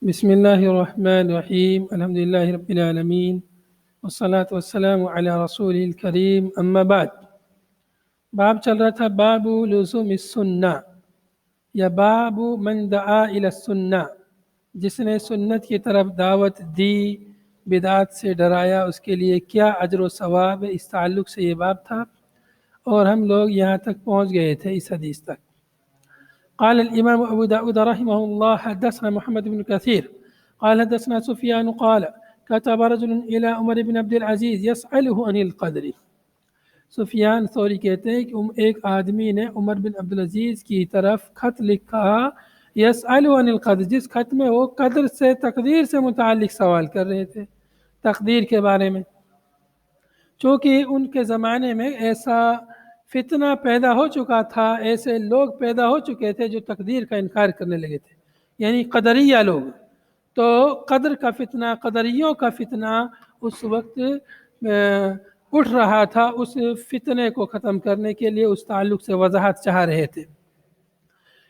بسم الله الرحمن الرحيم الحمد لله رب العالمين والصلاة والسلام على رسوله الكريم أما بعد باب چل رہا تھا باب لزوم السنہ یا باب من دعا الى السنہ، جس نے سنت کی طرف دعوت دی، بدعات سے ڈرایا، اس کے لیے کیا اجر و ثواب ہے۔ اس تعلق سے یہ باب تھا اور ہم لوگ یہاں تک پہنچ گئے تھے اس حدیث تک۔ قال الإمام أبو داود رحمه الله حدثنا محمد بن كثير قال حدثنا سفيان قال كتب رجل إلى عمر بن عبد العزيز يسأله عن القدر۔ سفیان ثوری کہتے ہیں کہ ایک آدمی نے عمر بن عبدالعزیز کی طرف خط لکھا، یسأل عن القدر، جس خط میں وہ قدر سے، تقدیر سے متعلق سوال کر رہے تھے، تقدیر کے بارے میں۔ چونکہ ان کے زمانے میں ایسا فتنہ پیدا ہو چکا تھا، ایسے لوگ پیدا ہو چکے تھے جو تقدیر کا انکار کرنے لگے تھے، یعنی قدریہ لوگ۔ تو قدر کا فتنہ، قدریوں کا فتنہ اس وقت اٹھ رہا تھا، اس فتنے کو ختم کرنے کے لیے اس تعلق سے وضاحت چاہ رہے تھے۔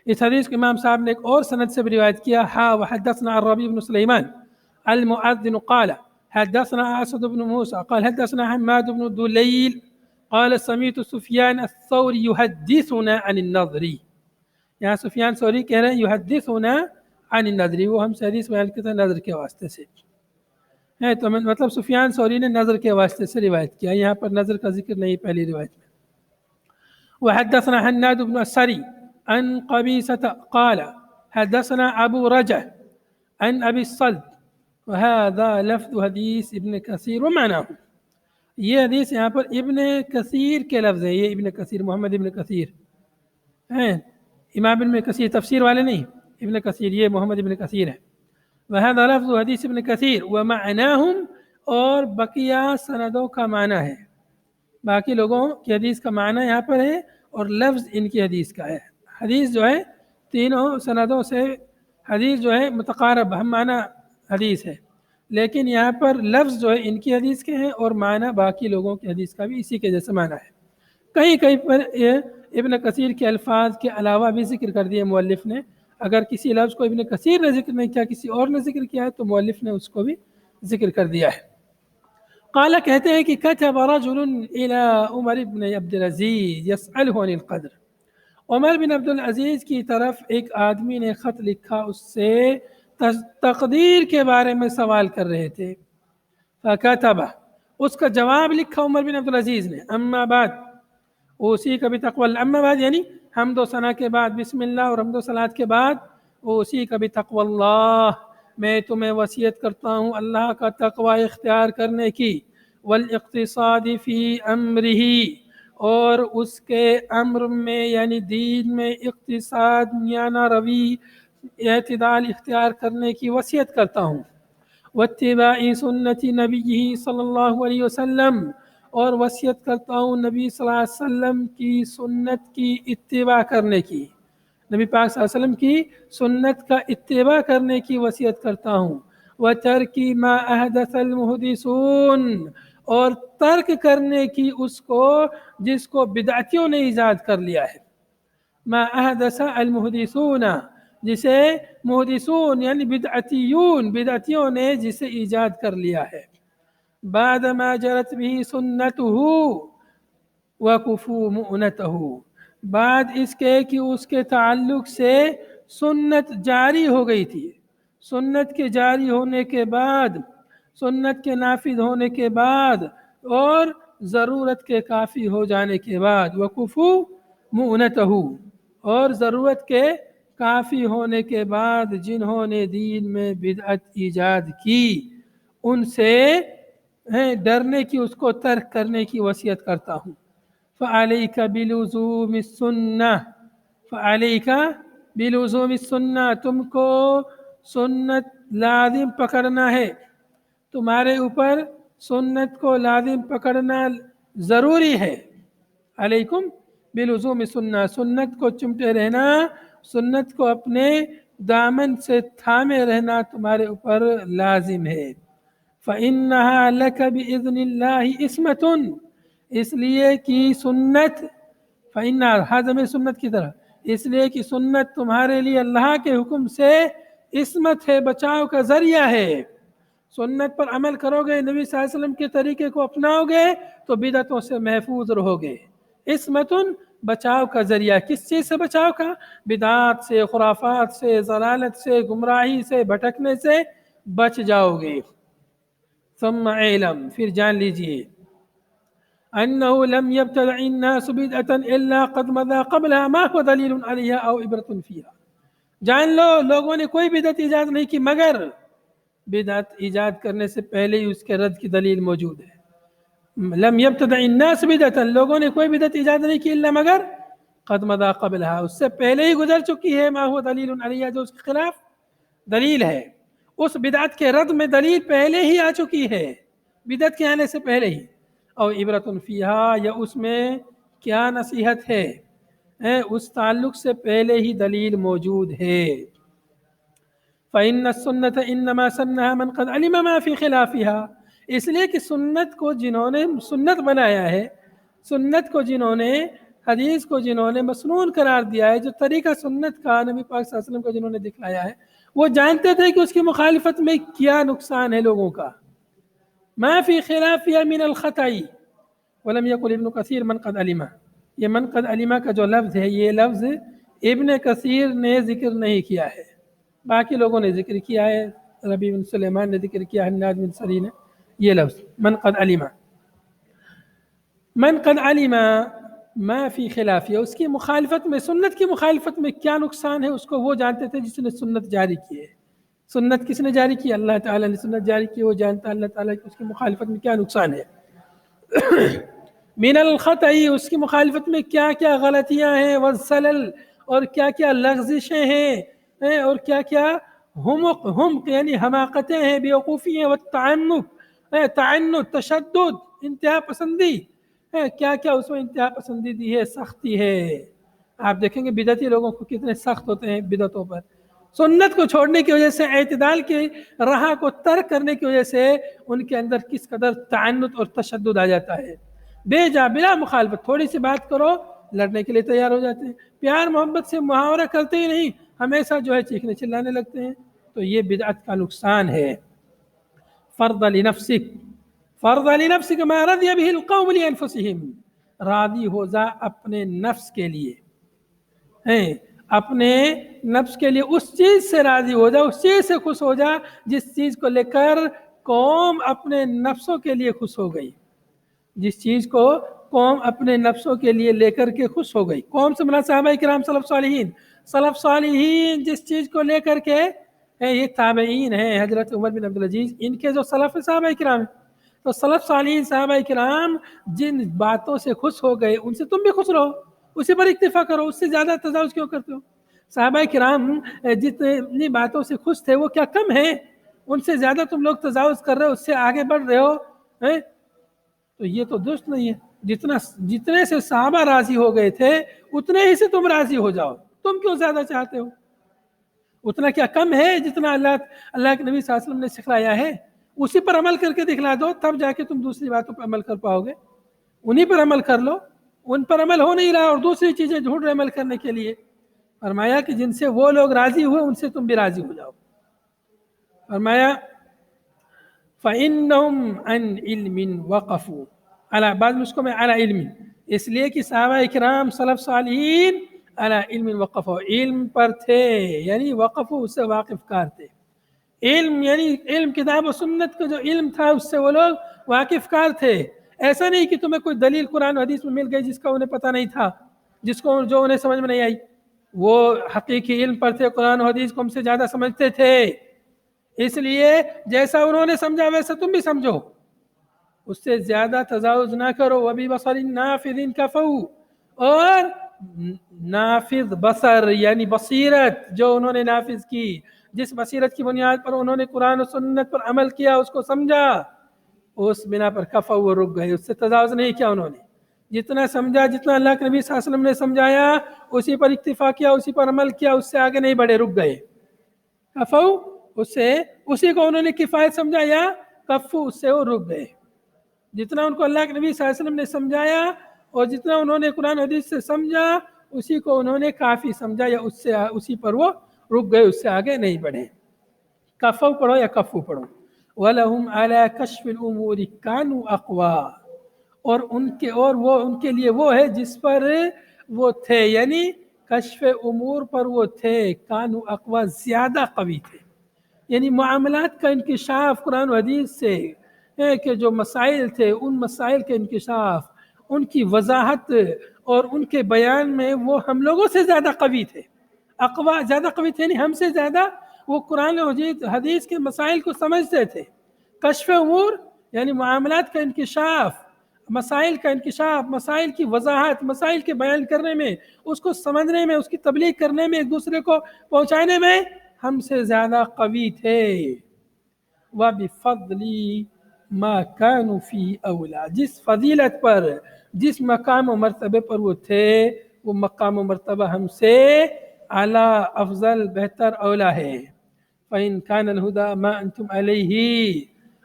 اس حدیث کو امام صاحب نے ایک اور سند سے بھی روایت کیا، وحدثنا الربيع بن سليمان المؤذن قال حدثنا اسد بن موسى قال حدثنا حماد بن دليل قال سمعت سفيان الثوري يحدثنا عن النضر۔ یہاں سفیان ثوری کہہ رہے ہیں يحدثنا عن النضر، وہ ہم سے حدیث بیان کرتے ہیں نظر کے واسطے سے ہے، تو مطلب سفیان ثوری نے نظر کے واسطے سے روایت کیا، یہاں پر نظر کا ذکر نہیں پہلی روایت میں۔ وحدثنا حناد بن السري عن قبيصة قال حدثنا ابو رجع عن ابي الصلت وهذا لفظ حدیث ابن کثیر ومعناه۔ یہ حدیث یہاں پر ابن کثیر کے لفظ ہے، یہ ابن کثیر محمد ابن کثیر ہیں، امام ابن کثیر تفسیر والے نہیں، ابن کثیر یہ محمد ابن کثیر ہے۔ وهذا لفظ حدیث ابن کثیر ومعناهم، اور بقیہ سندوں کا معنی ہے، باقی لوگوں کی حدیث کا معنی یہاں پر ہے اور لفظ ان کی حدیث کا ہے۔ حدیث جو ہے تینوں سندوں سے حدیث جو ہے متقارب ہم معنی حدیث ہے، لیکن یہاں پر لفظ جو ہے ان کی حدیث کے ہیں اور معنی باقی لوگوں کی حدیث کا بھی اسی کے جیسے معنی ہے۔ کہیں کہیں پر ابن کثیر کے الفاظ کے علاوہ بھی ذکر کر دیا مؤلف نے، اگر کسی لفظ کو ابن کثیر نے ذکر نہیں کیا، کسی اور نے ذکر کیا ہے تو مؤلف نے اس کو بھی ذکر کر دیا ہے۔ قال کہتے ہیں کہ كتب رجل الى عمر بن عبدالعزیز يسأله عن القدر، عمر بن عبدالعزیز کی طرف ایک آدمی نے خط لکھا، اس سے تقدیر کے بارے میں سوال کر رہے تھے۔ فكتب، اس کا جواب لکھا عمر بن عبدالعزیز نے، اما بعد اوصیک بتقوی اللہ، اما بعد یعنی حمد و ثنا کے بعد، بسم اللہ اور حمد و صلات کے بعد، اوصیک بتقوی اللہ، میں تمہیں وصیت کرتا ہوں اللہ کا تقوی اختیار کرنے کی، والاقتصاد فی امرہ، اور اس کے امر میں یعنی دین میں اقتصاد میانہ روی، اعتدال اختیار کرنے کی وصیت کرتا ہوں، واتباع سنت نبیہ صلی اللہ علیہ وسلم، اور وصیت کرتا ہوں نبی صلی اللہ علیہ وسلم کی سنت کی اتباع کرنے کی، نبی پاک صلی اللہ علیہ وسلم کی سنت کا اتباع کرنے کی وصیت کرتا ہوں، وَتَرْكِ مَا أَحْدَثَ الْمُحْدِثُونَ، اور ترک کرنے کی اس کو جس کو بدعتیوں نے ایجاد کر لیا ہے، ما احدث المحدثون، جسے محدثون یعنی بدعتیوں نے جسے ایجاد کر لیا ہے، بعد ما جرت به سنته وکفوا مؤنته، بعد اس کے کہ اس کے تعلق سے سنت جاری ہو گئی تھی، سنت کے جاری ہونے کے بعد، سنت کے نافذ ہونے کے بعد اور ضرورت کے کافی ہو جانے کے بعد، وکفوا مؤنته، اور ضرورت کے کافی ہونے کے بعد جنہوں نے دین میں بدعت ایجاد کی ان سے ڈرنے کی، اس کو ترک کرنے کی وصیت کرتا ہوں۔ فعلیک بلزوم السنہ، فعلیک بلزوم السنہ، تم کو سنت لازم پکڑنا ہے، تمہارے اوپر سنت کو لازم پکڑنا ضروری ہے، علیکم بلزوم السنہ، سنت کو چمٹے رہنا، سنت کو اپنے دامن سے تھامے رہنا تمہارے اوپر لازم ہے۔ فإنها لك بإذن الله عصمة، اس لیے کہ سنت، فإنها حاضر سنت کی طرح، اس لیے کہ سنت تمہارے لیے اللہ کے حکم سے عصمت ہے، بچاؤ کا ذریعہ ہے۔ سنت پر عمل کرو گے، نبی صلی اللہ علیہ وسلم کے طریقے کو اپناؤ گے تو بدعتوں سے محفوظ رہو گے۔ عصمتن بچاؤ کا ذریعہ، کس چیز سے بچاؤ کا؟ بدعات سے، خرافات سے، ضلالت سے، گمراہی سے، بھٹکنے سے بچ جاؤ گے۔ ثم علم، پھر جان لیجئے، انه لم يبتدع الناس بدعة الا قد مضى قبلها ما هو دلیل علیہا او عبرۃ فیہا۔ جان لو لوگوں نے کوئی بدعت ایجاد نہیں کی مگر بدعت ایجاد کرنے سے پہلے ہی اس کے رد کی دلیل موجود ہے۔ لم يبتدع الناس بدعة، لوگوں نے کوئی بدعت ایجاد نہیں کی الا مگر قد مضى قبلها، اس سے پہلے ہی گزر چکی ہے، ما هو دلیل علیہا، جو اس کے خلاف دلیل ہے۔ اس بدعت کے رد میں دلیل پہلے ہی آ چکی ہے، بدعت کے آنے سے پہلے ہی۔ اور عبرۃ فیہا، یا اس میں کیا نصیحت ہے، اس تعلق سے پہلے ہی دلیل موجود ہے۔ فإن السنة انما سنها من قد علم ما في خلافها، اس لیے کہ سنت کو جنہوں نے سنت بنایا ہے، سنت کو جنہوں نے، حدیث کو جنہوں نے مسنون قرار دیا ہے، جو طریقہ سنت کا نبی پاک صلی اللہ علیہ وسلم کو جنہوں نے دکھلایا ہے، وہ جانتے تھے کہ اس کی مخالفت میں کیا نقصان ہے لوگوں کا۔ ما فی خلافها من الخطأ، ولم يقل ابن کثیر من قد علم، یہ من قد علم کا جو لفظ ہے، یہ لفظ ابن کثیر نے ذکر نہیں کیا ہے، باقی لوگوں نے ذکر کیا ہے، ربیع بن سلیمان نے ذکر کیا، حناد بن سری نے، یہ لفظ من قد علم۔ من قد علم ما فی خلافیہ، اس کی مخالفت میں، سنت کی مخالفت میں کیا نقصان ہے، اس کو وہ جانتے تھے جس نے سنت جاری کی ہے۔ سنت کس نے جاری کی؟ اللہ تعالیٰ نے سنت جاری کی، وہ جانتا اللہ تعالیٰ کی اس کی مخالفت میں کیا نقصان ہے۔ من الخطأ، اس کی مخالفت میں کیا کیا غلطیاں ہیں، والزلل، اور کیا کیا لغزشیں ہیں، اور کیا کیا حمق یعنی حماقتیں ہیں، بیوقوفی ہیں، والتعنت، تعنت تشدد، انتہا پسندی، کیا کیا اس میں انتہا پسندی ہے، سختی ہے۔ آپ دیکھیں گے بدعتی لوگوں کو کتنے سخت ہوتے ہیں بدعتوں پر، سنت کو چھوڑنے کی وجہ سے، اعتدال کی راہ کو ترک کرنے کی وجہ سے ان کے اندر کس قدر تعنت اور تشدد آ جاتا ہے۔ بے جا بلا مخالفت، تھوڑی سی بات کرو لڑنے کے لیے تیار ہو جاتے ہیں، پیار محبت سے محاورہ کرتے ہی نہیں، ہمیشہ جو ہے چیخنے چلانے لگتے ہیں، تو یہ بدعت کا نقصان ہے۔ فرض لنفسک، فرض لنفسک ما رضی به القوم لانفسہم، راضی ہو جا اپنے نفس کے لیے، اپنے نفس کے لیے اس چیز سے راضی ہو جا، اس چیز سے خوش ہو جا جس چیز کو لے کر قوم اپنے نفسوں کے لیے خوش ہو گئی، جس چیز کو قوم اپنے نفسوں کے لیے لے کر کے خوش ہو گئی۔ قوم سے مراد صحابہ کرام، سلف صالحین، سلف صالحین جس چیز کو لے کر کے، یہ تابعین ہیں، حضرت عمر بن عبدالعزیز، ان کے جو سلف صحابہ کرام ہیں، تو سلف صالحین صحابہ کرام جن باتوں سے خوش ہو گئے ان سے تم بھی خوش رہو، اسی پر اکتفا کرو، اس سے زیادہ تجاوز کیوں کرتے ہو؟ صحابہ کرام جتنی باتوں سے خوش تھے وہ کیا کم ہیں؟ ان سے زیادہ تم لوگ تجاوز کر رہے ہو، اس سے آگے بڑھ رہے ہو، تو یہ تو درست نہیں ہے۔ جتنے سے صحابہ راضی ہو گئے تھے اتنے ہی سے تم راضی ہو جاؤ، تم کیوں زیادہ چاہتے ہو؟ اتنا کیا کم ہے جتنا اللہ کے نبی صلی اللہ علیہ وسلم نے سکھلایا ہے؟ اسی پر عمل کر کے دکھلا دو، تب جا کے تم دوسری باتوں پر عمل کر پاؤ گے۔ انہی پر عمل کر لو، ان پر عمل ہو نہیں رہا اور دوسری چیزیں ڈھونڈ رہے عمل کرنے کے لیے۔ فرمایا کہ جن سے وہ لوگ راضی ہوئے ان سے تم بھی راضی ہو جاؤ۔ فرمایا فَإِنَّهُمْ عَنْ عِلْمٍ وَقَفُوا، بعض نسخوں میں علی علم، اس لیے کہ صحابہ اکرام سلف صالحین علی علم وقفوا، علم پر تھے، یعنی وقفوا اس سے واقف کار تھے۔ علم یعنی علم کتاب و سنت کا جو علم تھا اس سے وہ لوگ واقف کار تھے۔ ایسا نہیں کہ تمہیں کوئی دلیل قرآن و حدیث میں مل گئی جس کا انہیں پتہ نہیں تھا، جو انہیں سمجھ میں نہیں آئی۔ وہ حقیقی علم پر تھے، قرآن و حدیث کو ہم سے زیادہ سمجھتے تھے، اس لیے جیسا انہوں نے سمجھا ویسا تم بھی سمجھو، اس سے زیادہ تجاوز نہ کرو۔ وَبِبَصَرٍ نَافِذٍ كَفَوْا، اور نافذ بصر یعنی بصیرت جو انہوں نے نافذ کی، جس بصیرت کی بنیاد پر انہوں نے قرآن و سنت پر عمل کیا، اس کو سمجھا، اس بنا پر کفوا، وہ رک گئے، اس سے تجاوز نہیں کیا انہوں نے۔ جتنا سمجھا، جتنا اللہ کے نبی صلی اللہ علیہ وسلم نے سمجھایا اسی پر اکتفا کیا، اسی پر عمل کیا، اس سے آگے نہیں بڑھے، رک گئے۔ کفو، اس سے اسی کو انہوں نے کفایت سمجھا، یا کفو، اس سے وہ رک گئے۔ جتنا ان کو اللہ کے نبی صلی اللہ علیہ وسلم نے سمجھایا اور جتنا انہوں نے قرآن حدیث سے سمجھا اسی کو انہوں نے کافی سمجھا یا اس سے اسی پر وہ رک گئے، اس سے آگے نہیں بڑھے۔ کفو پڑھو یا کفو پڑھو۔ وَلَهُمْ عَلَى كَشْفِ الْأُمُورِ كَانُوا أَقْوَى، اور وہ ان کے لیے وہ ہے جس پر وہ تھے، یعنی کشف امور پر وہ تھے، کانوا اقوا زیادہ قوی تھے، یعنی معاملات کا انکشاف قرآن و حدیث سے کہ جو مسائل تھے ان مسائل کے انکشاف، ان کی وضاحت اور ان کے بیان میں وہ ہم لوگوں سے زیادہ قوی تھے۔ اقوا زیادہ قوی تھے، یعنی ہم سے زیادہ وہ قرآن و حدیث کے مسائل کو سمجھتے تھے۔ کشف امور یعنی معاملات کا انکشاف، مسائل کا انکشاف، مسائل کی وضاحت، مسائل کے بیان کرنے میں، اس کو سمجھنے میں، اس کی تبلیغ کرنے میں، ایک دوسرے کو پہنچانے میں ہم سے زیادہ قوی تھے۔ وَبِفَضْلِ مَا كَانُوا فِي أَوْلَى، جس فضیلت پر، جس مقام و مرتبے پر وہ تھے، وہ مقام و مرتبہ ہم سے اعلیٰ، افضل، بہتر، اولا ہے۔ فَإِنْ كَانَ الْهُدَى مَا أَنْتُمْ عَلَيْهِ،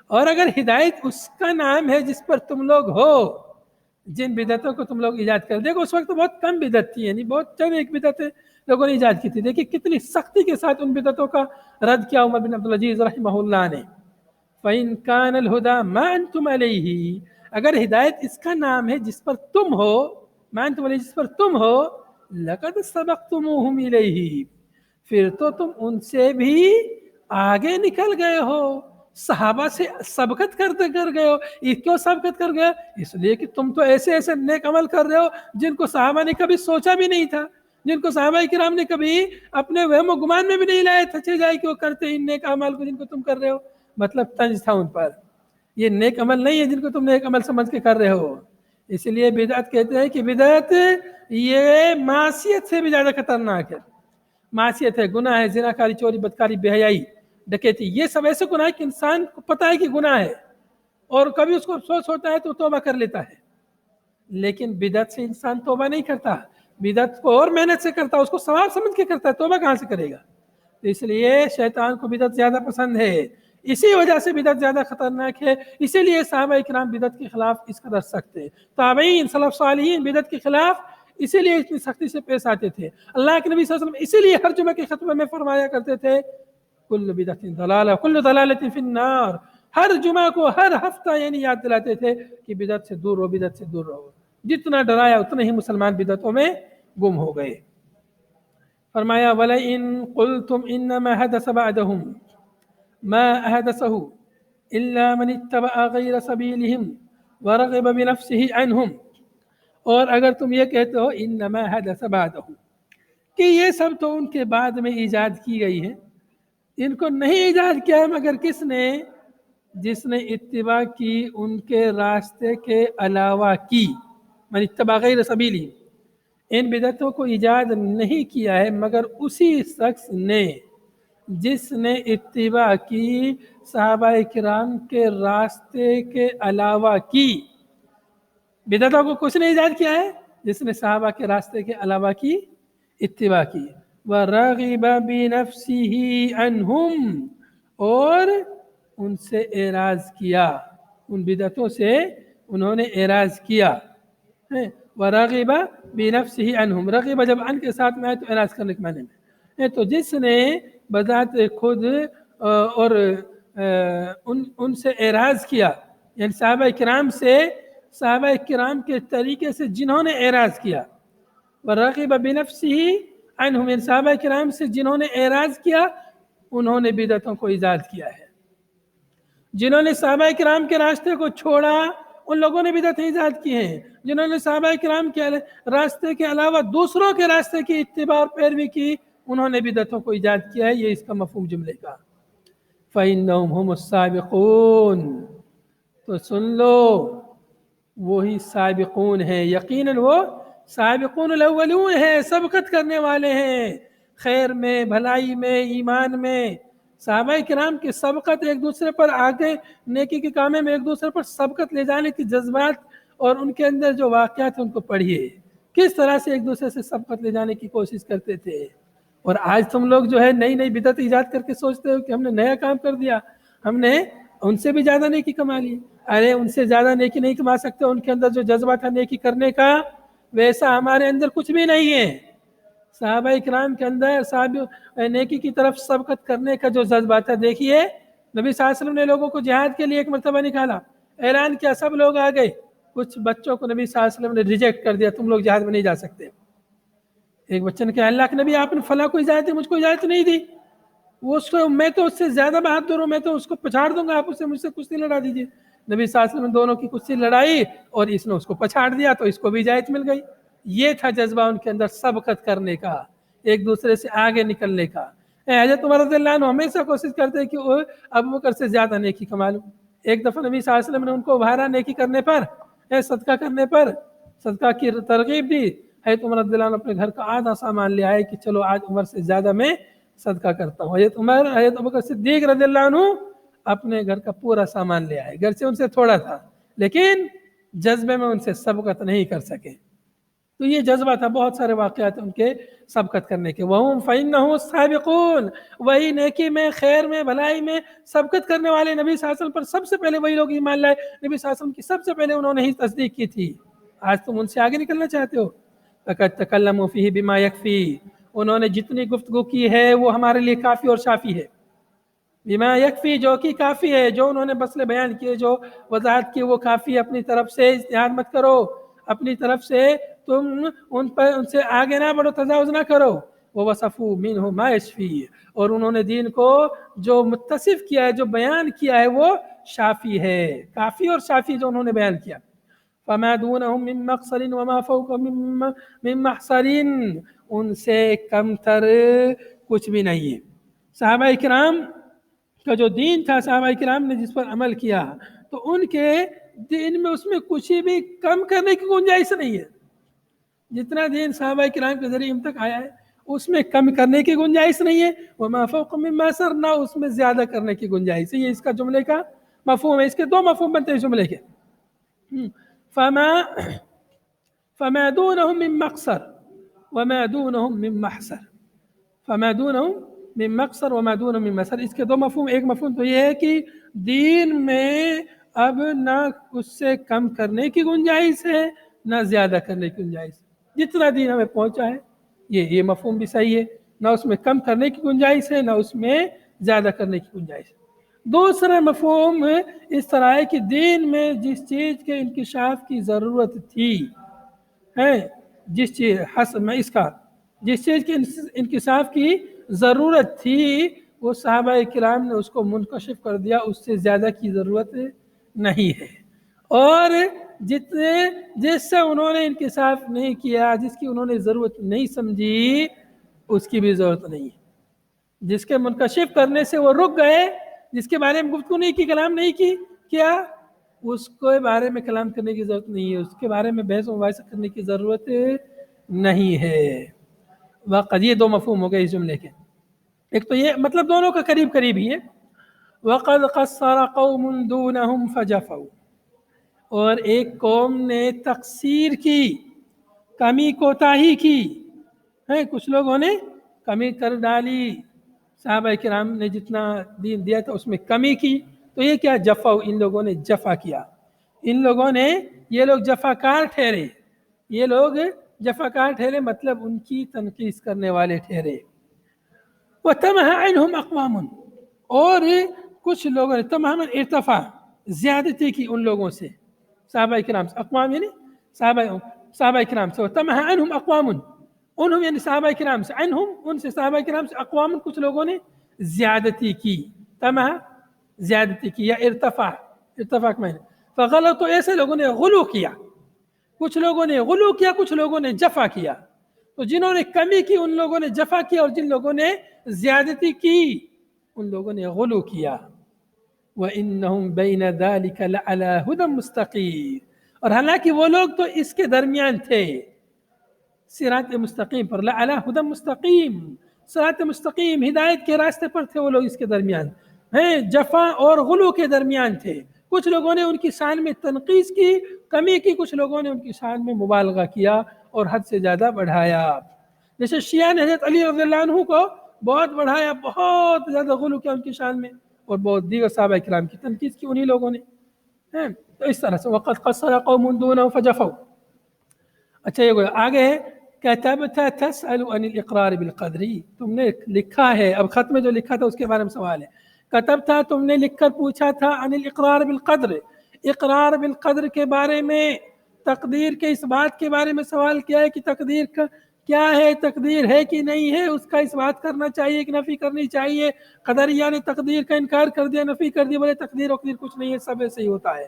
اور اگر ہدایت اس کا نام ہے جس پر تم لوگ ہو، جن بدعتوں کو تم لوگ ایجاد کر، دیکھو اس وقت تو بہت کم بدعت تھی، یعنی بہت چند ایک بدعتیں لوگوں نے ایجاد کی تھی، دیکھیں کتنی سختی کے ساتھ ان بدعتوں کا رد کیا عمر بن عبدالعزیز رحمہ اللہ نے۔ فَإِنْ كَانَ الْهُدَى مَا أَنْتُمْ عَلَيْهِ، اگر ہدایت اس کا نام ہے جس پر تم ہو، مَا أَنْتُمْ عَلَيْهِ جس پر تم ہو، لَقَدْ سَبَقْتُمُوهُمْ إِلَيْهِ، پھر تو تم ان سے بھی آگے نکل گئے ہو، صحابہ سے سبقت کر گئے ہو۔ کیوں سبقت کر گئے؟ اس لیے کہ تم تو ایسے ایسے نیک عمل کر رہے ہو جن کو صحابہ نے کبھی سوچا بھی نہیں تھا، جن کو صحابہ کرام نے کبھی اپنے وہم و گمان میں بھی نہیں لائے تھے جائے کہ وہ کرتے ان نیک اعمال کو جن کو تم کر رہے ہو، مطلب طنز تھا ان پر، یہ نیک عمل نہیں ہے جن کو تم نیک عمل سمجھ کے کر رہے ہو۔ اس لیے بدعت کہتے ہیں کہ بدعت یہ معصیت سے بھی زیادہ خطرناک ہے۔ معصیت ہے، گناہ ہے، زناکاری، چوری، بدکاری، بے حیائی، ڈکیتی، یہ سب ایسے گناہ ہے کہ انسان کو پتہ ہے کہ گناہ ہے اور کبھی اس کو افسوس ہوتا ہے تو توبہ کر لیتا ہے، لیکن بدعت سے انسان توبہ نہیں کرتا، بدعت کو اور محنت سے کرتا، اس کو ثواب سمجھ کے کرتا ہے، توبہ کہاں سے کرے گا؟ تو اس لیے شیطان کو بدعت زیادہ پسند ہے، اسی وجہ سے بدعت زیادہ خطرناک ہے، اسی لیے صحابہ کرام بدعت کے خلاف اس قدر سخت تھے، تابعین، سلف صالحین بدعت کے خلاف اسی لیے اتنی سختی سے پیش آتے تھے۔ اللہ کے نبی صلی اللہ علیہ وسلم اسی لیے ہر جمعہ کے خطبے میں فرمایا کرتے تھے کل بدعت ضلالہ کل ضلالۃ فی النار، ہر جمعہ کو، ہر ہفتہ یعنی یاد دلاتے تھے کہ بدعت سے دور رہو، بدعت سے دور رہو۔ جتنا ڈرایا اتنے ہی مسلمان بدعتوں میں گم ہو گئے۔ فرمایا وَلَئِن قُلْتُمْ إِنَّمَا حَدَثَ بَعْدَهُمْ مَا أَحْدَثَهُ إِلَّا مَنِ اتَّبَعَ غَيْرَ سَبِيلِهِمْ وَرَغِبَ بِنَفْسِهِ عَنْهُمْ، اور اگر تم یہ کہتے ہو انما حدث بعدہم کہ یہ سب تو ان کے بعد میں ایجاد کی گئی ہے، ان کو نہیں ایجاد کیا ہے مگر کس نے؟ جس نے اتباع کی ان کے راستے کے علاوہ کی، من اتبع غیر سبیلی، ان بدعتوں کو ایجاد نہیں کیا ہے مگر اسی شخص نے جس نے اتباع کی صحابہ کرام کے راستے کے علاوہ کی۔ بدعتوں کو کس نے ایجاد کیا ہے؟ جس نے صحابہ کے راستے کے علاوہ کی اتباع کی۔ وَرَغِبَ بِنَفْسِهِ عَنْهُمْ، اور ان سے اعراض کیا، ان بدعتوں سے انہوں نے اعراض کیا۔ وَرَغِبَ بِنَفْسِهِ عَنْهُمْ، رغب جب ان کے ساتھ میں آئے تو اعراض کرنے کے معنی میں، تو جس نے بذات خود اور ان سے اعراض کیا، یعنی صحابہ کرام سے، صحابہ کرام کے طریقے سے جنہوں نے اعراض کیا، وَرَغِبَ بِنَفْسِهِ عَنْهُمْ، یعنی صحابہ کرام سے جنہوں نے اعراض کیا انہوں نے بدعتوں کو ایجاد کیا ہے۔ جنہوں نے صحابہ کرام کے راستے کو چھوڑا ان لوگوں نے بدعتیں ایجاد کی ہیں، جنہوں نے صحابہ کرام کے راستے کے علاوہ دوسروں کے راستے کی اتباع اور پیروی کی انہوں نے بدعتوں کو ایجاد کیا ہے۔ یہ اس کا مفہوم جملے کا۔ فَإِنَّهُمْ هُمُ السَّابِقُونَ، تو سن لو وہی سابقون ہیں، یقیناً وہ سابقون الاولون ہیں، سبقت کرنے والے ہیں خیر میں، بھلائی میں، ایمان میں۔ صحابہ کرام کی سبقت، ایک دوسرے پر آگے نیکی کے کامے میں ایک دوسرے پر سبقت لے جانے کی جذبات اور ان کے اندر جو واقعات ہیں ان کو پڑھیے، کس طرح سے ایک دوسرے سے سبقت لے جانے کی کوشش کرتے تھے۔ اور آج تم لوگ جو ہے نئی نئی بدعت ایجاد کر کے سوچتے ہو کہ ہم نے نیا کام کر دیا، ہم نے ان سے بھی زیادہ نیکی کما لی۔ ارے ان سے زیادہ نیکی نہیں کما سکتے، ان کے اندر جو جذبہ تھا نیکی کرنے کا ویسا ہمارے اندر کچھ بھی نہیں ہے۔ صحابہ اکرام کے اندر نیکی کی طرف سبقت کرنے کا جو جذبہ تھا، دیکھیے نبی صلی اللہ علیہ وسلم نے لوگوں کو جہاد کے لیے ایک مرتبہ نکالا، اعلان کیا، سب لوگ آ گئے، کچھ بچوں کو نبی صلی اللہ علیہ وسلم نے ریجیکٹ کر دیا، تم لوگ جہاد میں نہیں جا سکتے۔ ایک بچے نے کہا اللہ کے نبی آپ نے فلاں کو اجازت دی، مجھ کو اجازت نہیں دی، میں تو اس سے زیادہ بہادر ہوں، میں تو اس کو پچھاڑ دوں گا، آپ اسے مجھ سے کشتی لڑا دیجیے۔ نبی صلی اللہ علیہ وسلم نے دونوں کی کشتی لڑائی اور اس نے اس کو پچھاڑ دیا تو اس کو بھی اجازت مل گئی۔ یہ تھا جذبہ ان کے اندر سبقت کرنے کا، ایک دوسرے سے آگے نکلنے کا۔ حضرت عمر رضی اللہ عنہ ہمیشہ کوشش کرتے کہ وہ ابو بکر سے زیادہ نیکی کما لوں۔ ایک دفعہ نبی صلی اللہ علیہ وسلم نے ان کو ابھارا نیکی کرنے پر، صدقہ کرنے پر، صدقہ کی ترغیب دی۔ حضرت عمر رضی اللہ عنہ اپنے گھر کا آدھا سامان لے آئے کہ چلو آج عمر سے زیادہ میں صدقہ کرتا ہوں۔ حضرت ابوبکر صدیق رضی اللہ عنہ اپنے گھر کا پورا سامان لے آئے، گھر سے ان سے تھوڑا تھا لیکن جذبے میں ان سے سبقت نہیں کر سکے۔ تو یہ جذبہ تھا، بہت سارے واقعات ان کے سبقت کرنے کے۔ وَهُمْ فَإِنَّهُمُ السَّابِقُونَ، وہی نیکی میں، خیر میں، بھلائی میں سبقت کرنے والے نبی صلی اللہ علیہ وسلم پر سب سے پہلے وہی لوگ ایمان لائے، نبی صلی اللہ علیہ وسلم کی سب سے پہلے انہوں نے ہی تصدیق کی تھی۔ آج تم ان سے آگے نکلنا چاہتے ہو؟ فَقَدْ تَكَلَّمُوا فِيهِ بِمَا يَكْفِي، انہوں نے جتنی گفتگو کی ہے وہ ہمارے لیے کافی اور شافی ہے۔ بما یکفی، جو کہ کافی ہے، جو انہوں نے مسئلے بیان کیے، جو وضاحت کی، وہ کافی۔ اپنی طرف سے اجتہاد مت کرو، اپنی طرف سے تم ان سے آگے نہ بڑھو، تجاوز نہ کرو۔ وَوَصَفُوا مِنْهُ مَا يَشْفِي، اور انہوں نے دین کو جو متصف کیا ہے، جو بیان کیا ہے، وہ شافی ہے، کافی اور شافی جو انہوں نے بیان کیا۔ فَمَا دُونَهُمْ مِن مَقْصَرٍ وَمَا فَوْقَهُمْ مِن مَحْصَرٍ، ان سے کم تر کچھ بھی نہیں ہے۔ صحابہ کرام کا جو دین تھا، صحابہ کرام نے جس پر عمل کیا، تو ان کے دین میں اس میں کچھ بھی کم کرنے کی گنجائش نہیں ہے۔ جتنا دین صحابہ کرام کے ذریعے ہم تک آیا ہے اس میں کم کرنے کی گنجائش نہیں ہے، وَمَا فَوْقَ مِمَّا سَرْ، نہ اس میں زیادہ کرنے کی گنجائش ہے۔ یہ اس کا جملے کا مفہوم ہے، اس کے دو مفہوم بنتے ہیں جملے کے۔ فَمَا دُونَهُمْ مِن مَقْصَرٍ وَمَا دُونَهُمْ مِن مَحْصَرٍ، فَمَا دُونَهُمْ من مقصر وما دون من مسر۔ اس کے دو مفہوم، ایک مفہوم تو یہ ہے کہ دین میں اب نہ اس سے کم کرنے کی گنجائش ہے، نہ زیادہ کرنے کی گنجائش ہے۔ جتنا دین ہمیں پہنچا ہے یہ مفہوم بھی صحیح ہے، نہ اس میں کم کرنے کی گنجائش ہے، نہ اس میں زیادہ کرنے کی گنجائش ہے۔ دوسرا مفہوم اس طرح ہے کہ دین میں جس چیز کے انکشاف کی ضرورت تھی، جس چیز جس چیز کے انکشاف کی ضرورت تھی، وہ صحابہ کرام نے اس کو منکشف کر دیا، اس سے زیادہ کی ضرورت نہیں ہے۔ اور جس سے انہوں نے انکشاف نہیں کیا، جس کی انہوں نے ضرورت نہیں سمجھی، اس کی بھی ضرورت نہیں ہے۔ جس کے منکشف کرنے سے وہ رک گئے، جس کے بارے میں گفتگو نہیں کی، کلام نہیں کی، کیا اس کے بارے میں کلام کرنے کی ضرورت نہیں ہے، اس کے بارے میں بحث و مباحثہ کرنے کی ضرورت نہیں ہے۔ واقعی یہ دو مفہوم ہو گئے اس جملے کے۔ ایک تو یہ مطلب دونوں کا قریب قریب ہی ہے۔ وَقَدْ قَصَّرَ قَوْمٌ دُونَهُمْ فَجَفَوْا، اور ایک قوم نے تقصیر کی، کمی کوتاہی کی، کچھ لوگوں نے کمی کر ڈالی، صحابہ کرام نے جتنا دین دیا تھا اس میں کمی کی، تو یہ کیا جفا، ان لوگوں نے جفا کیا، یہ لوگ جفاکار ٹھہرے، یہ لوگ جفاکار ٹھہرے، مطلب ان کی تنقید کرنے والے ٹھہرے۔ وَتَمَحَ عَنْهُمْ أَقْوَامٌ، اور کچھ لوگوں نے تمام ارتفاع، زیادتی کی ان لوگوں سے، صحابہ کرام سے، اقوام یعنی صحابہ کرام سے، وَتَمَحَ عَنْهُمْ أَقْوَامٌ، انہم یعنی صحابہ کرام سے، عنہم ان سے، صحابہ کرام سے، اقوام کچھ لوگوں نے زیادتی کی، تمہا زیادتی کی، یا ارتفاع کا معنی، فغلط، تو ایسے لوگوں نے غلو کیا، کچھ لوگوں نے غلو کیا، کچھ لوگوں نے جفا کیا۔ تو جنہوں نے کمی کی ان لوگوں نے جفا کیا، اور جن لوگوں نے زیادتی کی ان لوگوں نے غلو کیا۔ وَإِنَّهُمْ بَيْنَ ذَلِكَ لَعَلَى هُدًى مُسْتَقِيمٍ، اور حالانکہ وہ لوگ تو اس کے درمیان تھے، صراط مستقیم پر، لعلی ہدی مستقیم، صراط مستقیم ہدایت کے راستے پر تھے وہ لوگ، اس کے درمیان جفا اور غلو کے درمیان تھے۔ کچھ لوگوں نے ان کی شان میں تنقیص کی، کمی کی، کچھ لوگوں نے ان کی شان میں مبالغہ کیا اور حد سے زیادہ بڑھایا۔ جیسے شیعہ نے حضرت علی رضی اللہ عنہ کو بہت بڑھایا، بہت زیادہ غلو کیا ان کی شان میں، اور بہت دیگر صحابہ کرام کی تنقید کی انہی لوگوں نے۔ تو اس طرح سے وَقَدْ قَصَّرَ قَوْمٌ دُونَهُمْ فَجَفَوْا، اچھا یہ آگے ہے کتبت تسأل عن الاقرار بالقدر، تم نے لکھا ہے، اب خط میں جو لکھا تھا اس کے بارے میں سوال ہے. کتبت تم نے لکھ کر پوچھا تھا عن الاقرار بالقدر، اقرار بالقدر کے بارے میں، تقدیر کے اس بات کے بارے میں سوال کیا ہے کہ تقدیر کا کیا ہے، تقدیر ہے کہ نہیں ہے، اس کا اس بات کرنا چاہیے کہ نفی کرنی چاہیے. قدریہ نے تقدیر کا انکار کر دیا، نفی کر دیا، بولے تقدیر وقدیر کچھ نہیں ہے، سب ایسے ہی ہوتا ہے.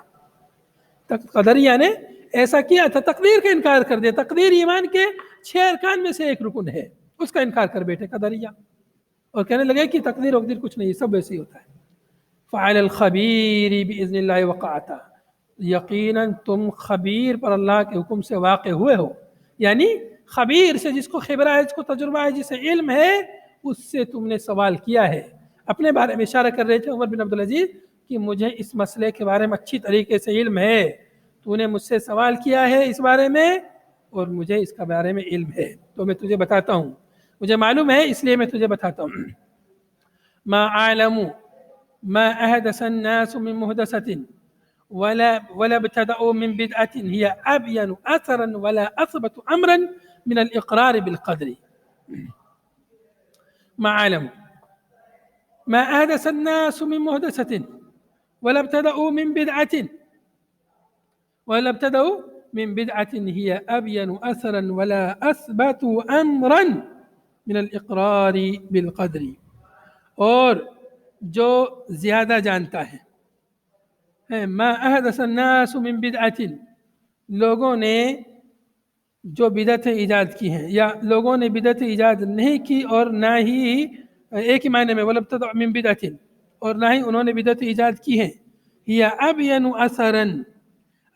قدریہ نے ایسا کیا تھا، تقدیر کا انکار کر دیا. تقدیر ایمان کے 6 ارکان میں سے ایک رکن ہے، اس کا انکار کر بیٹھے قدریہ، اور کہنے لگے کہ تقدیر وقدیر کچھ نہیں ہے، سب ایسے ہی ہوتا ہے. فعل الخبیر باذن اللہ وقعتا، یقیناً تم خبیر پر اللہ کے حکم سے واقع ہوئے ہو، یعنی خبیر سے، جس کو خبرہ ہے، جس کو تجربہ ہے، جسے علم ہے، اس سے تم نے سوال کیا ہے. اپنے بارے میں اشارہ کر رہے تھے عمر بن عبدالعزیز کہ مجھے اس مسئلے کے بارے میں اچھی طریقے سے علم ہے، تو نے مجھ سے سوال کیا ہے اس بارے میں اور مجھے اس کے بارے میں علم ہے، تو میں تجھے بتاتا ہوں، مجھے معلوم ہے اس لیے میں تجھے بتاتا ہوں. ما اعلم ما احدث الناس من محدثة ولا ابتدأوا من بدعة هي أبين أثرا ولا أثبت أمرا من الإقرار بالقدر. ما اعلم ما أحدث الناس من محدثة ولا ابتدأوا من بدعة هي أبين أثرا ولا أثبت أمرا من الإقرار بالقدر. اور جو زیادہ جانتا ہے، ما احدث الناس من بدعت، لوگوں نے جو بدعتیں ایجاد کی ہیں، یا لوگوں نے بدعتیں ایجاد نہیں کی، اور نہ ہی ایک ہی معنی میں وَلَا ابْتَدَعُوا مِن بِدْعَةٍ، اور نہ ہی انہوں نے بدعتیں ایجاد کی ہیں. یا ابین اثرا،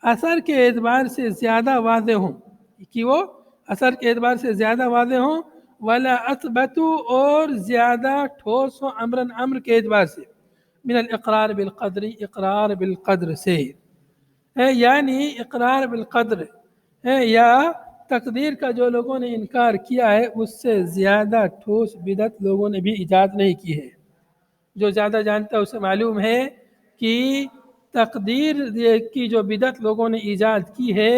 اثر کے اعتبار سے زیادہ واضح ہوں، کہ وہ اثر کے اعتبار سے زیادہ واضح ہوں، ولا اثبت، اور زیادہ ٹھوس ہوں، امرن، امر کے اعتبار سے، من الاقرار بالقدر، اقرار بالقدر سے، یعنی اقرار بالقدر ہے یا تقدیر کا جو لوگوں نے انکار کیا ہے، اس سے زیادہ ٹھوس بدعت لوگوں نے بھی ایجاد نہیں کی ہے. جو زیادہ جانتا ہے اسے معلوم ہے کہ تقدیر کی جو بدعت لوگوں نے ایجاد کی ہے،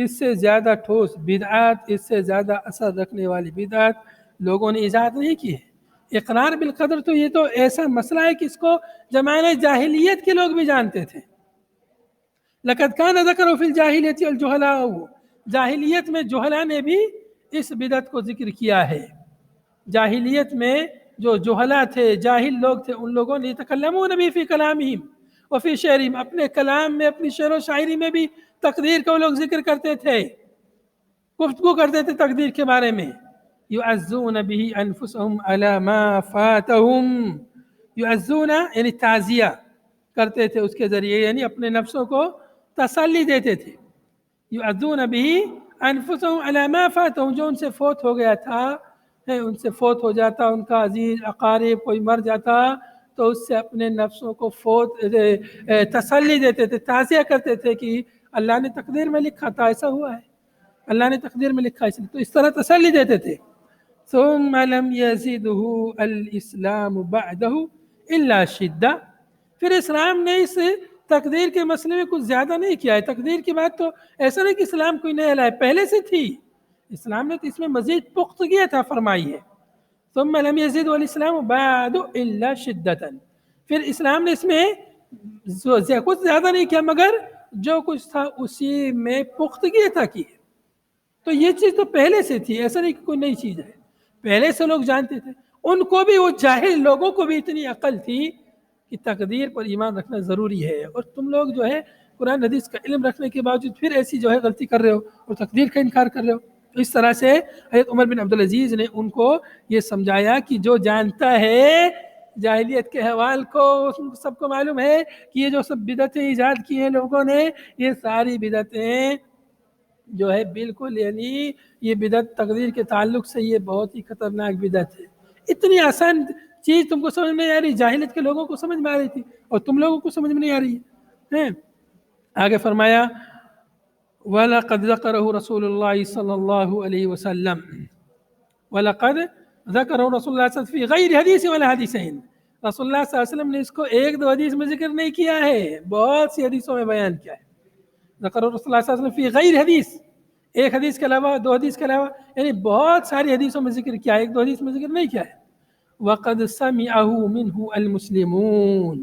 اس سے زیادہ ٹھوس بدعت، اس سے زیادہ اثر رکھنے والی بدعت لوگوں نے ایجاد نہیں کی ہے. اقرار بالقدر تو یہ تو ایسا مسئلہ ہے کہ اس کو زمانہ جاہلیت کے لوگ بھی جانتے تھے. لقد کان ذکر فی الجاہلیت الجہلاء، جاہلیت میں جہلاء نے بھی اس بدعت کو ذکر کیا ہے. جاہلیت میں جو جہلاء تھے، جاہل لوگ تھے، ان لوگوں نے یتکلمون بھی فی کلامہم وفی شعرہم، اپنے کلام میں، اپنی شعر و شاعری میں بھی تقدیر کو لوگ ذکر کرتے تھے، گفتگو کرتے تھے تقدیر کے بارے میں. یعزون به انفسهم علی ما فاتهم، یعزون یعنی تعزیہ کرتے تھے اس کے ذریعے، یعنی اپنے نفسوں کو تسلی دیتے تھے. یعزون به انفسهم علی ما فاتهم، جو ان سے فوت ہو گیا تھا، ان سے فوت ہو جاتا ان کا عزیز اقارب، کوئی مر جاتا تو اس سے اپنے نفسوں کو تسلی دیتے تھے، تعزیہ کرتے تھے کہ اللہ نے تقدیر میں لکھا تھا، ایسا ہوا ہے، اللہ نے تقدیر میں لکھا ہے، تو اس طرح تسلی دیتے تھے. ثم لم يزده الاسلام بعده الا شدہ، پھر اسلام نے اس تقدیر کے مسئلے میں کچھ زیادہ نہیں کیا ہے. تقدیر کی بات تو ایسا نہیں کہ اسلام کوئی نیا لائے، پہلے سے تھی، اسلام نے تو اس میں مزید پختگی عطا فرمائی ہے. ثم لم يزد الاسلام بعد الا شدۃ، پھر اسلام نے اس میں کچھ زیادہ نہیں کیا مگر جو کچھ تھا اسی میں پختگی عطا کی ہے. تو یہ چیز تو پہلے سے تھی، ایسا نہیں کہ کوئی نئی چیز ہے، پہلے سے لوگ جانتے تھے. ان کو بھی، وہ جاہل لوگوں کو بھی اتنی عقل تھی کہ تقدیر پر ایمان رکھنا ضروری ہے، اور تم لوگ جو ہے قرآن حدیث کا علم رکھنے کے باوجود پھر ایسی جو ہے غلطی کر رہے ہو اور تقدیر کا انکار کر رہے ہو. تو اس طرح سے حضرت عمر بن عبدالعزیز نے ان کو یہ سمجھایا کہ جو جانتا ہے جاہلیت کے حوال کو، سب کو معلوم ہے کہ یہ جو سب بدعتیں ایجاد کی ہیں لوگوں نے، یہ ساری بدعتیں جو ہے بالکل، یعنی یہ بدعت تقدیر کے تعلق سے یہ بہت ہی خطرناک بدعت ہے. اتنی آسان چیز تم کو سمجھ میں نہیں آ رہی، جاہلیت کے لوگوں کو سمجھ میں آ رہی تھی اور تم لوگوں کو سمجھ میں نہیں آ رہی ہے. آگے فرمایا وَلَقَدْ ذَكَرَهُ رَسُولُ اللَّهِ صلی اللہ علیہ وسلم، وَلَقَدْ ذَكَرَهُ رَسُولُ اللَّهِ صلی اللہ علیہ وسلم فِي غَيْرِ حَدِيثٍ وَلَا حَدِيثَيْن، رسول اللہ صلی اللہ علیہ وسلم نے اس کو ایک دو حدیث میں ذکر نہیں کیا ہے، بہت سی حدیثوں میں بیان کیا ہے. ذکر رسول اللہ صلی اللہ علیہ وسلم فی غیر حدیث، ایک حدیث کے علاوہ، دو حدیث کے علاوہ، یعنی بہت ساری حدیثوں میں ذکر کیا ہے، ایک دو حدیث میں ذکر نہیں کیا ہے۔ وَقَدْ سَمِعَهُ مِنْهُ الْمُسْلِمُونَ،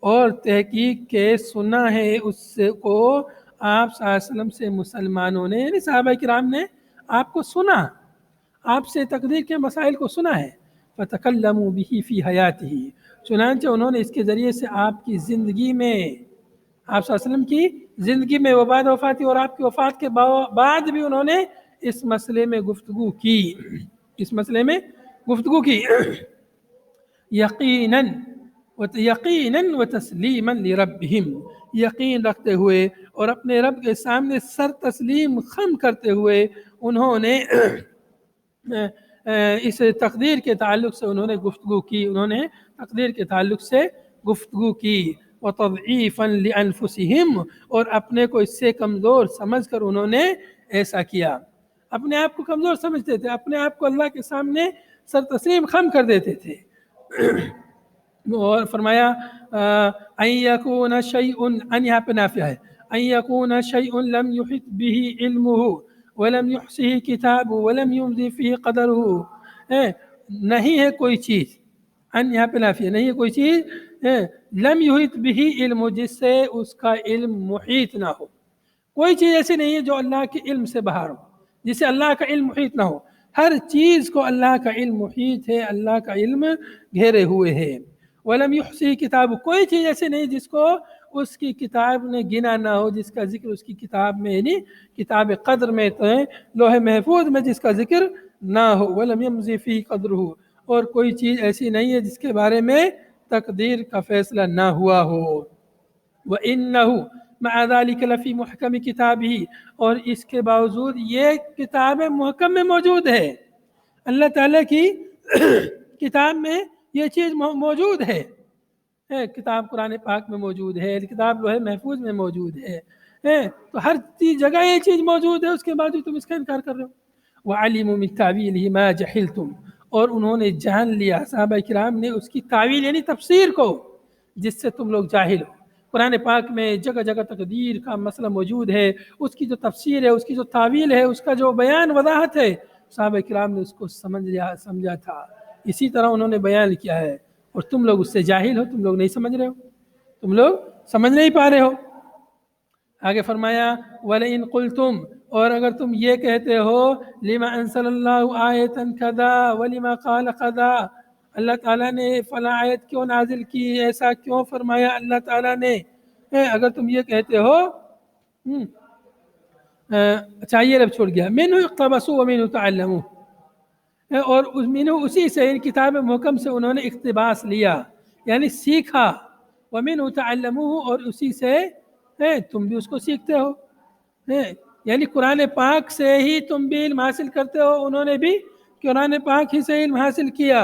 اور تحقیق کے سنا ہے اس سے کو آپ صلی اللہ علیہ وسلم سے مسلمانوں نے، یعنی صحابہ کرام نے آپ کو سنا، آپ سے تقدیر کے مسائل کو سنا ہے۔ فَتَكَلَّمُوا بِهِ فِي حَيَاتِهِ، چنانچہ انہوں نے اس کے ذریعے سے آپ کی زندگی میں، آپ صلی اللہ علیہ وسلم کی زندگی میں وبعد وفاتی اور آپ کی وفات کے بعد بھی انہوں نے اس مسئلے میں گفتگو کی، اس مسئلے میں گفتگو کی، یقیناً و تسلیما لربہم، یقین رکھتے ہوئے اور اپنے رب کے سامنے سر تسلیم خم کرتے ہوئے انہوں نے اس تقدیر کے تعلق سے انہوں نے گفتگو کی، انہوں نے تقدیر کے تعلق سے گفتگو کی۔ وَتَضْعِيفًا لِأَنفُسِهِمْ، اور اپنے کو اس سے کمزور سمجھ کر انہوں نے ایسا کیا، اپنے آپ کو کمزور سمجھتے تھے، اپنے آپ کو اللہ کے سامنے سر تسلیم خم کر دیتے تھے۔ اور فرمایا ان یکون شیء، ان یہاں پہ نافیہ ہے، ان یکون شیء لم یحط به علمه ولم یحصه کتابه ولم یمضی فیہ قدرہ، نہیں ہے کوئی چیز، ان یہاں پہ نافیہ، نہیں ہے کوئی چیز لم یحط به علم، جس سے اس کا علم محیط نہ ہو، کوئی چیز ایسی نہیں ہے جو اللہ کے علم سے باہر ہو، جس سے اللہ کا علم محیط نہ ہو، ہر چیز کو اللہ کا علم محیط ہے، اللہ کا علم گھیرے ہوئے ہے۔ وَلَمْ يُحْصِهِ کتاب، کوئی چیز ایسی نہیں جس کو اس کی کتاب نے گنا نہ ہو، جس کا ذکر اس کی کتاب میں، یعنی کتاب قدر میں، لوح محفوظ میں جس کا ذکر نہ ہو۔ وَلَمْ يَمْضِ فِيهِ قَدْرُهُ، اور کوئی چیز ایسی نہیں ہے جس کے بارے میں تقدیر کا فیصلہ نہ ہوا ہو۔ وَإِنَّهُ مَعَ ذَلِكَ لَفِي مُحْكَمِ كِتَابِهِ، اور اس کے باوجود یہ کتاب محکم میں موجود ہے، اللہ تعالیٰ کی کتاب میں یہ چیز موجود ہے، کتاب قرآن پاک میں موجود ہے، کتاب لوح محفوظ میں موجود ہے، تو ہر جگہ یہ چیز موجود ہے، اس کے باوجود تم اس کا انکار کر رہے ہو۔ وَعَلِمُوا مِن تَأْوِيلِهِ مَا جَهِلْتُمْ، اور انہوں نے جان لیا، صحابہ کرام نے اس کی تعویل یعنی تفسیر کو، جس سے تم لوگ جاہل ہو۔ قرآن پاک میں جگہ جگہ تقدیر کا مسئلہ موجود ہے، اس کی جو تفسیر ہے، اس کی جو تعویل ہے، اس کا جو بیان وضاحت ہے، صحابہ کرام نے اس کو سمجھا تھا، اسی طرح انہوں نے بیان کیا ہے، اور تم لوگ اس سے جاہل ہو، تم لوگ نہیں سمجھ رہے ہو، تم لوگ سمجھ نہیں پا رہے ہو۔ آگے فرمایا وَلَئِن قُلْتُمْ، اور اگر تم یہ کہتے ہو لِمَا أَنزَلَ اللَّهُ آیَةً كَذَا وَلِمَا قَالَ كَذَا، اللہ تعالیٰ نے فلاں آیت کیوں نازل کی، ایسا کیوں فرمایا اللہ تعالیٰ نے، اگر تم یہ کہتے ہو، اچھا یہ رب چھوڑ گیا، مِنْهُ اقْتَبَسُوا وَمِنْهُ تَعَلَّمُوا، اور اسی سے، ان کتاب محکم سے انہوں نے اقتباس لیا یعنی سیکھا، وَمِنْهُ تَعَلَّمُوهُ، اور اسی سے تم بھی اس کو سیکھتے ہو، یعنی قرآن پاک سے ہی تم بھی علم حاصل کرتے ہو، انہوں نے بھی قرآن پاک ہی سے علم حاصل کیا۔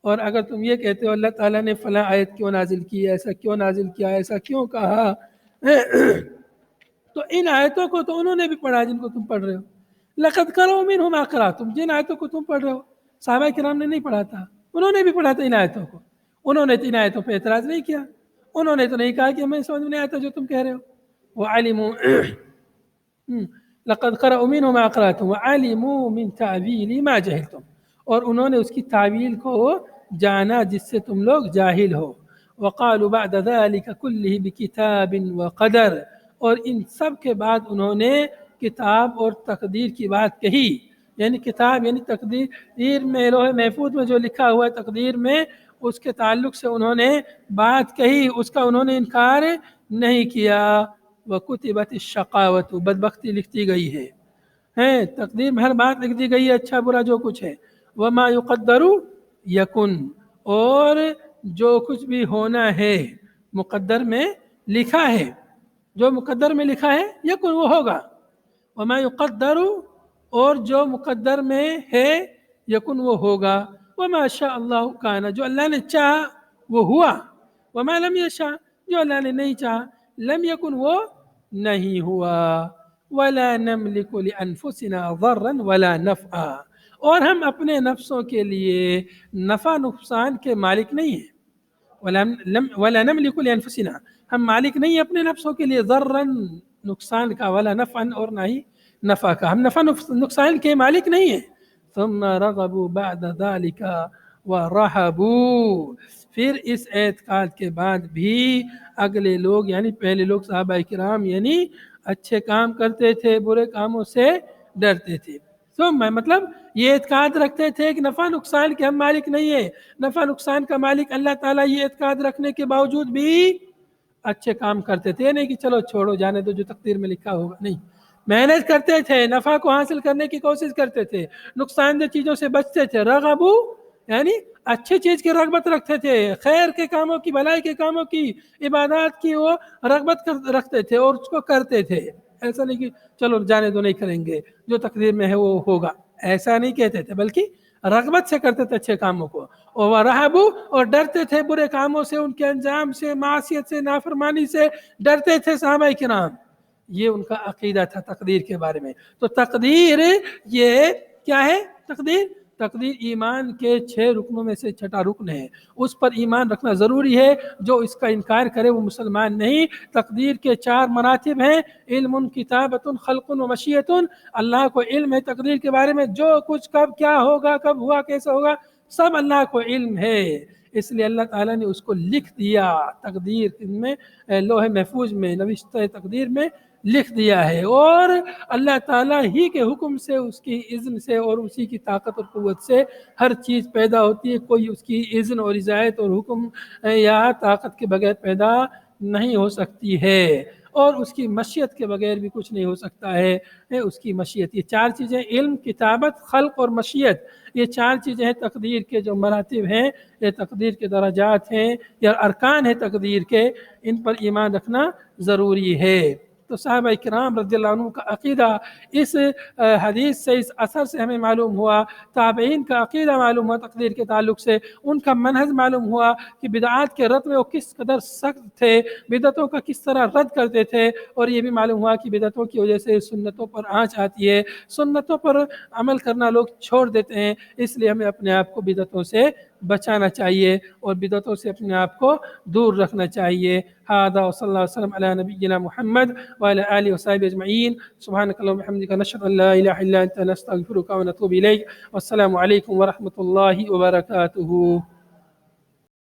اور اگر تم یہ کہتے ہو اللہ تعالیٰ نے فلاں آیت کیوں نازل کی، ایسا کیوں نازل کیا، ایسا کیوں کہا، تو ان آیتوں کو تو انہوں نے بھی پڑھا جن کو تم پڑھ رہے ہو۔ لَقَدْ قَرَأُوا مِنْهُ مَا قَرَأْتُمْ، جن آیتوں کو تم پڑھ رہے ہو صحابہ کرام نے نہیں پڑھا تھا، انہوں نے بھی پڑھا تھا ان آیتوں کو، انہوں نے ان آیتوں پہ اعتراض نہیں کیا، انہوں نے تو نہیں کہا کہ ہمیں سمجھ میں نہیں آتا جو تم کہہ رہے ہو۔ وَعَلِمُوا لَقَدْ قَرَأُوا مِنْهُ مَا قَرَأْتُمْ وَعَلِمُوا مِنْ تَأْوِيلِ مَا جَهِلْتُمْ، اور انہوں نے اس کی تعویل کو جانا جس سے تم لوگ جاہل ہو۔ وَقَالُوا بَعْدَ ذَلِكَ كُلِّهِ بِكِتَابٍ وَقَدَرٍ، اور ان سب کے بعد انہوں نے کتاب اور تقدیر کی بات کہی، یعنی کتاب یعنی تقدیر میں، لوح محفوظ میں جو لکھا ہوا ہے تقدیر میں، اس کے تعلق سے انہوں نے بات کہی، اس کا انہوں نے انکار نہیں کیا۔ وَكُتِبَتِ الشَّقَاوَةُ، بدبختی لکھتی گئی ہے، تقدیر میں ہر بات لکھ دی گئی ہے، اچھا برا جو کچھ ہے۔ وَمَا يُقَدَّرُ يَكُنْ، اور جو کچھ بھی ہونا ہے مقدر میں لکھا ہے، جو مقدر میں لکھا ہے یکن وہ ہوگا۔ وما یقدر، اور جو مقدر میں ہے یکن وہ ہوگا۔ وما شاء اللہ کان، جو اللہ نے چاہا وہ ہوا۔ وما لم یشاء، جو اللہ نے نہیں چاہا لم یکن، وہ نہیں ہوا۔ ولا نملک لانفسنا ضرا ولا نفعا، اور ہم اپنے نفسوں کے لیے نفع نقصان کے مالک نہیں ہیں۔ ولا نملک لانفسنا، ہم مالک نہیں اپنے نفسوں کے لیے ضرا نقصان کا، ولا نفعا، اور نہ ہی نفع کا، ہم نفع نقصان کے مالک نہیں ہیں. ثم رغبوا بعد ذلك ورهبوا، پھر اس اعتقاد کے بعد بھی اگلے لوگ یعنی پہلے لوگ صحابہ کرام یعنی اچھے کام کرتے تھے، برے کاموں سے ڈرتے تھے. ثم مطلب یہ اعتقاد رکھتے تھے کہ نفع نقصان کے ہم مالک نہیں ہیں، نفع نقصان کا مالک اللہ تعالیٰ. یہ اعتقاد رکھنے کے باوجود بھی اچھے کام کرتے تھے. نہیں کہ چلو چھوڑو جانے دو جو تقدیر میں لکھا ہوگا، نہیں، محنت کرتے تھے، نفع کو حاصل کرنے کی کوشش کرتے تھے، نقصان دہ چیزوں سے بچتے تھے. رغبو یعنی اچھی چیز کی رغبت رکھتے تھے، خیر کے کاموں کی، بھلائی کے کاموں کی، عبادات کی وہ رغبت رکھتے تھے اور اس کو کرتے تھے. ایسا نہیں کہ چلو جانے دو نہیں کریں گے، جو تقدیر میں ہے وہ ہوگا، ایسا نہیں کہتے تھے، بلکہ رغبت سے کرتے تھے اچھے کاموں کو. اور رہبو اور ڈرتے تھے برے کاموں سے، ان کے انجام سے، معصیت سے، نافرمانی سے ڈرتے تھے صحابہ کرام. یہ ان کا عقیدہ تھا تقدیر کے بارے میں. تو تقدیر یہ کیا ہے؟ تقدیر ایمان کے 6 رکنوں میں سے 6واں رکن ہے. اس پر ایمان رکھنا ضروری ہے. جو اس کا انکار کرے وہ مسلمان نہیں. تقدیر کے 4 مراتب ہیں: علم، کتابت، خلق و مشیت. اللہ کو علم ہے تقدیر کے بارے میں، جو کچھ کب کیا ہوگا، کب ہوا، کیسا ہوگا، سب اللہ کو علم ہے. اس لیے اللہ تعالیٰ نے اس کو لکھ دیا تقدیر میں، لوح محفوظ میں، نوشتہ تقدیر میں لکھ دیا ہے. اور اللہ تعالیٰ ہی کے حکم سے، اس کی اذن سے اور اسی کی طاقت اور قوت سے ہر چیز پیدا ہوتی ہے. کوئی اس کی اذن اور اجازت اور حکم یا طاقت کے بغیر پیدا نہیں ہو سکتی ہے. اور اس کی مشیت کے بغیر بھی کچھ نہیں ہو سکتا ہے. اس کی مشیت، یہ 4 چیزیں، علم، کتابت، خلق اور مشیت، یہ 4 چیزیں ہیں تقدیر کے جو مراتب ہیں، یہ تقدیر کے درجات ہیں یا ارکان ہیں تقدیر کے. ان پر ایمان رکھنا ضروری ہے. تو صحابہ کرام رضی اللہ عنہ کا عقیدہ اس حدیث سے، اس اثر سے ہمیں معلوم ہوا. تابعین کا عقیدہ معلوم ہوا تقدیر کے تعلق سے. ان کا منہج معلوم ہوا کہ بدعات کے رد میں وہ کس قدر سخت تھے، بدعتوں کا کس طرح رد کرتے تھے. اور یہ بھی معلوم ہوا کہ بدعتوں کی وجہ سے سنتوں پر آنچ آتی ہے، سنتوں پر عمل کرنا لوگ چھوڑ دیتے ہیں. اس لیے ہمیں اپنے آپ کو بدعتوں سے بچانا چاہیے اور بدعتوں سے اپنے آپ کو دور رکھنا چاہیے. هذا وصلی اللہ وسلم علی نبینا محمد وعلى آله وصحبه أجمعين. سبحانك اللهم وبحمدك، نشهد أن لا إله إلا أنت، نستغفرك ونتوب إليك. والسلام عليكم ورحمة الله وبركاته.